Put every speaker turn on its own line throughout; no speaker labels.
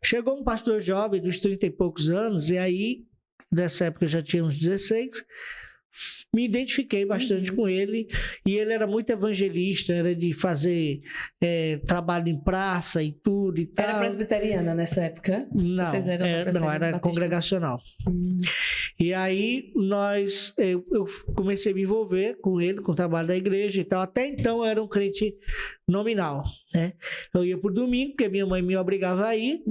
Chegou um pastor jovem, dos 30 e poucos anos, e aí, nessa época eu já tinha uns 16, me identifiquei bastante com ele, e ele era muito evangelista, era de fazer trabalho em praça e tudo e tal.
Era presbiteriana nessa época?
Não,
Vocês eram
não, era
batista?
congregacional. E aí eu comecei a me envolver com ele, com o trabalho da igreja e tal. Até então eu era um crente nominal, né? Eu ia por domingo, porque minha mãe me obrigava a ir.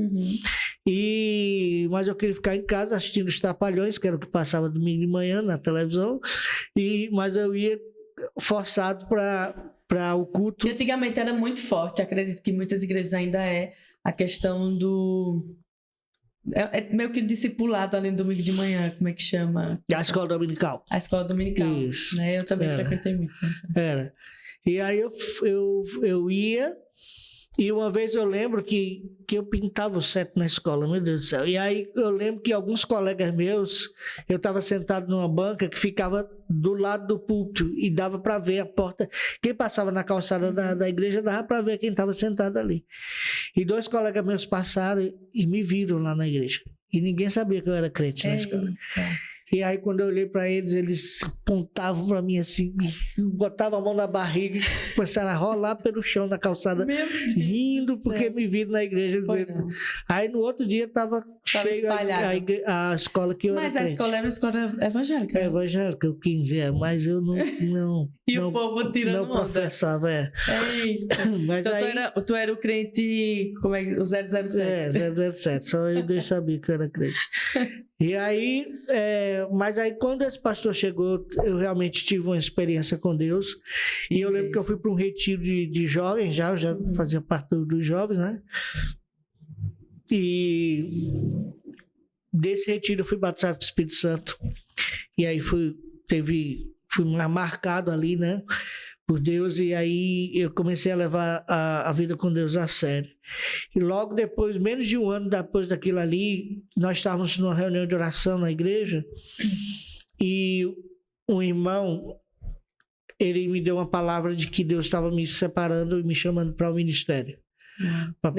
Mas eu queria ficar em casa assistindo os Trapalhões, que era o que passava domingo de manhã na televisão. Mas eu ia forçado para o culto.
E antigamente era muito forte, acredito que muitas igrejas ainda a questão do... É meio que discipulado ali no domingo de manhã, como é que chama?
A escola dominical.
A escola dominical.
Isso.
Né? Eu também frequentei muito.
Era. E aí eu ia, e uma vez eu lembro que eu pintava o certo na escola, meu Deus do céu. E aí eu lembro que alguns colegas meus, eu estava sentado numa banca que ficava do lado do púlpito e dava para ver a porta. Quem passava na calçada da igreja dava para ver quem estava sentado ali. E 2 colegas meus passaram e me viram lá na igreja. E ninguém sabia que eu era crente na escola. E aí, quando eu olhei para eles apontavam para mim assim, botavam a mão na barriga e começaram a rolar pelo chão na calçada, rindo porque me viram na igreja. Aí, no outro dia, estava cheio a escola que eu era
Mas
crente.
a escola era uma escola evangélica.
Evangélica, o 15, mas eu não
e o povo tirando
não professava, Mas
então,
aí,
tu era o crente, como é que o 007?
007, só eu sabia que eu era crente. E aí, mas aí quando esse pastor chegou, eu realmente tive uma experiência com Deus. E eu lembro que eu fui para um retiro de jovens, eu já fazia parte dos jovens, né? E desse retiro eu fui batizado com o Espírito Santo. E aí fui marcado ali, né? Por Deus, e aí eu comecei a levar a vida com Deus a sério. E logo depois, menos de um ano depois daquilo ali, nós estávamos numa reunião de oração na igreja, e um irmão, ele me deu uma palavra de que Deus estava me separando e me chamando para o ministério, para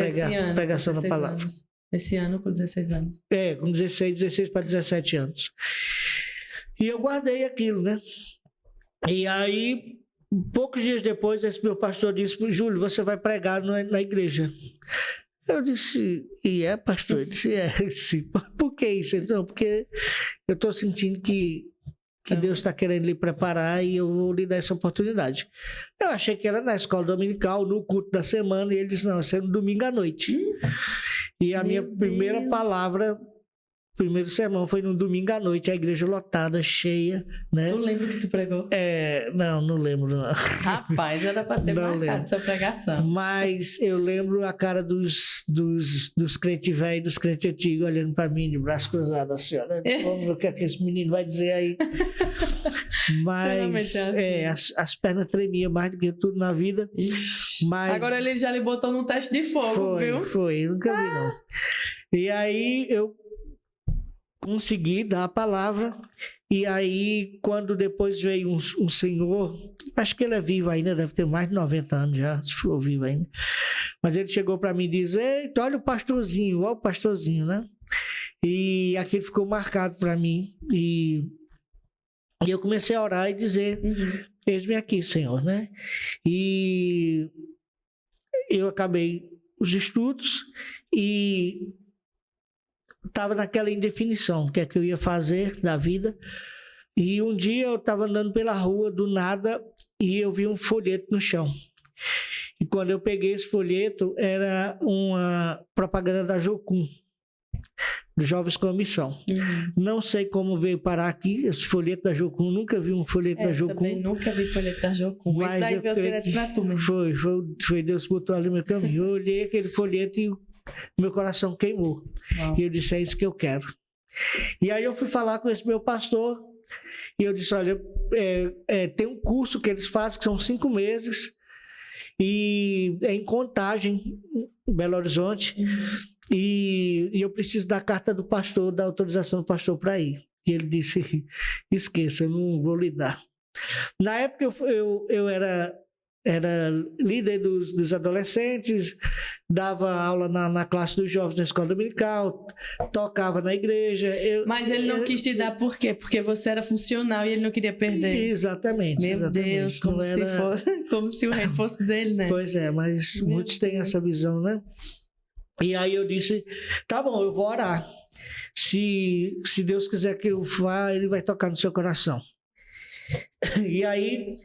pregação da palavra.
Esse ano, com 16 anos.
Com 16 para 17 anos. E eu guardei aquilo, né? E aí, poucos dias depois, esse meu pastor disse: Júlio, você vai pregar na igreja. Eu disse: pastor? Ele disse: por que isso? Não, porque eu estou sentindo que Deus está querendo lhe preparar e eu vou lhe dar essa oportunidade. Eu achei que era na escola dominical, no culto da semana, e ele disse: não, vai ser no domingo à noite. E a minha primeira palavra, primeiro sermão foi no domingo à noite, a igreja lotada, cheia, né?
Tu lembra que tu pregou?
Não lembro, não.
Rapaz, era para ter marcado essa pregação.
Mas eu lembro a cara dos crentes velhos, dos crentes antigos, olhando para mim de braço cruzado, assim, olha, vamos ver o que é que esse menino vai dizer aí. Mas as pernas tremiam mais do que tudo na vida. Mas
agora ele já lhe botou num teste de fogo, viu?
Foi, nunca vi não. E aí eu consegui dar a palavra, e aí quando depois veio um senhor, acho que ele é vivo ainda, deve ter mais de 90 anos já, se for vivo ainda, mas ele chegou para mim e disse: eita, olha o pastorzinho, né? E aquilo ficou marcado para mim, e eu comecei a orar e dizer: eis-me aqui, Senhor, né? E eu acabei os estudos e estava naquela indefinição, o que é que eu ia fazer da vida. E um dia eu estava andando pela rua, do nada, e eu vi um folheto no chão. E quando eu peguei esse folheto, era uma propaganda da Jocum, dos Jovens com a Missão. Não sei como veio parar aqui, esse folheto da Jocum, nunca vi um folheto da Jocum.
Eu também nunca vi folheto da Jocum, mas esse daí veio direto pra tu mesmo.
Foi Deus que botou ali no meu caminho. Eu olhei aquele folheto e meu coração queimou. E eu disse: é isso que eu quero. E aí eu fui falar com esse meu pastor, e eu disse: olha, tem um curso que eles fazem, que são 5 meses, e é em Contagem, em Belo Horizonte, e eu preciso da carta do pastor, da autorização do pastor para ir. E ele disse: esqueça, eu não vou lhe dar. Na época eu era era líder dos adolescentes, dava aula na classe dos jovens na escola dominical, tocava na igreja.
Mas ele não quis te dar por quê? Porque você era funcional e ele não queria perder.
Exatamente.
Meu
exatamente.
Deus, como, se fosse, como se o reino fosse dele, né?
Pois é, mas
Meu
muitos têm essa visão, né? E aí eu disse, tá bom, eu vou orar. Se Deus quiser que eu vá, ele vai tocar no seu coração. E aí,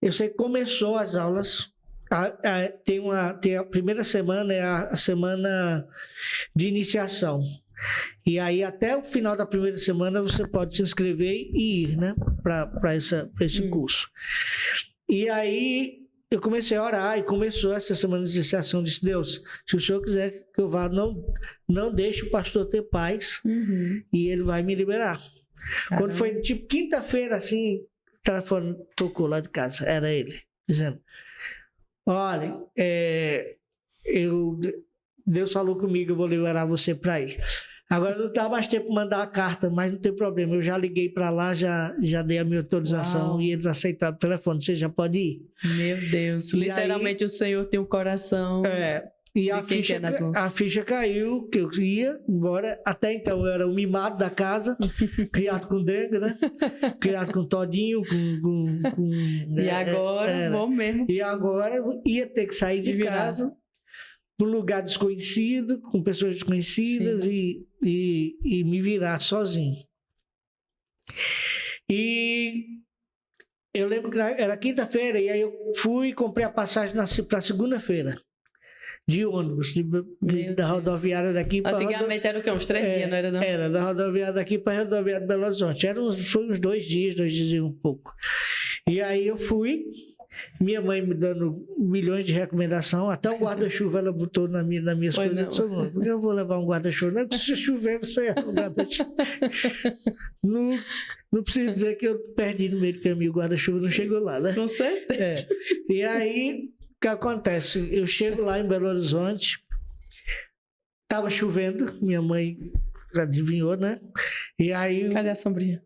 eu sei que começou as aulas. Tem a primeira semana, é a semana de iniciação. E aí, até o final da primeira semana, você pode se inscrever e ir, né? Para esse curso. E aí, eu comecei a orar e começou essa semana de iniciação. Disse, Deus, se o Senhor quiser que eu vá, não deixe o pastor ter paz e ele vai me liberar. Caramba. Quando foi tipo quinta-feira, assim, o telefone tocou lá de casa, era ele, dizendo, olha, Deus falou comigo, eu vou liberar você para ir. Agora não dá mais tempo de mandar a carta, mas não tem problema. Eu já liguei para lá, já dei a minha autorização. Uau. E eles aceitaram o telefone. Você já pode ir.
Meu Deus, e literalmente aí, o Senhor tem um coração.
E a ficha caiu, que eu ia embora. Até então eu era o mimado da casa, criado com dengue, né? Criado com todinho,
E agora vou mesmo.
E agora ia ter que sair de casa para um lugar desconhecido, com pessoas desconhecidas e me virar sozinho. E eu lembro que era quinta-feira, e aí eu fui e comprei a passagem para segunda-feira, de ônibus, da rodoviária daqui para...
Antigamente era o quê? Uns 3 dias, não era não?
Era, da rodoviária daqui para a rodoviária de Belo Horizonte. Foi uns 2 dias e um pouco. E aí eu fui... Minha mãe me dando milhões de recomendação, até um guarda-chuva ela botou nas minhas coisas. Eu disse, porque eu vou levar um guarda-chuva? Não, se chover, você é um guarda-chuva. Não precisa dizer que eu perdi no meio do caminho, o guarda-chuva não chegou lá, né?
Com certeza.
E aí, o que acontece? Eu chego lá em Belo Horizonte, estava chovendo, minha mãe adivinhou, né? E aí...
Cadê a sombrinha?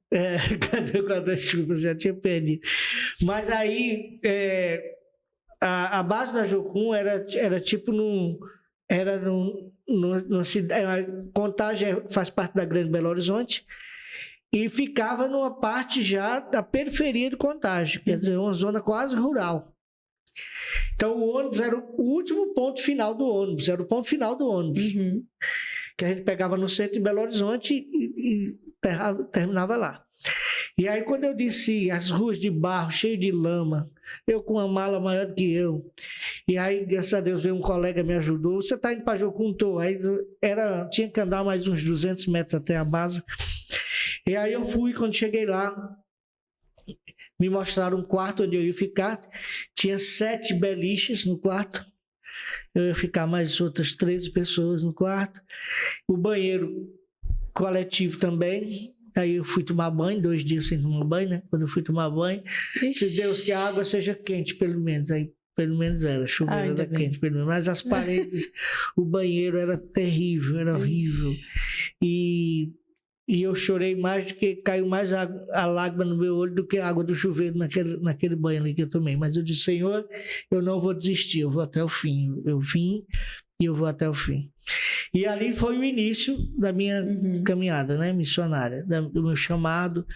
Cadê o guarda-chuva? Já tinha perdido. Mas aí, a base da Jocum era tipo numa cidade... Contagem faz parte da Grande Belo Horizonte e ficava numa parte já da periferia de Contagem, quer dizer, uma zona quase rural. Então, o ônibus era o último ponto final do ônibus, era o ponto final do ônibus. Que a gente pegava no centro de Belo Horizonte e terminava lá. E aí, quando eu desci as ruas de barro, cheio de lama, eu com uma mala maior do que eu, e aí, graças a Deus, veio um colega me ajudou. Você está indo para Jocum? Tô. Aí tinha que andar mais uns 200 metros até a base. E aí eu fui, quando cheguei lá, me mostraram um quarto onde eu ia ficar. Tinha 7 beliches no quarto. Eu ia ficar mais outras 13 pessoas no quarto. O banheiro coletivo também. Aí eu fui tomar banho, 2 dias sem tomar banho, né? Quando eu fui tomar banho, se Deus que a água seja quente, pelo menos. Aí, pelo menos era, chuveiro era quente, pelo menos. Mas as paredes, o banheiro era terrível, era horrível. E eu chorei mais do que caiu mais a lágrima no meu olho do que a água do chuveiro naquele banho ali que eu tomei. Mas eu disse, Senhor, eu não vou desistir, eu vou até o fim. Eu vim e eu vou até o fim. E ali foi o início da minha caminhada, né, missionária, do meu chamado.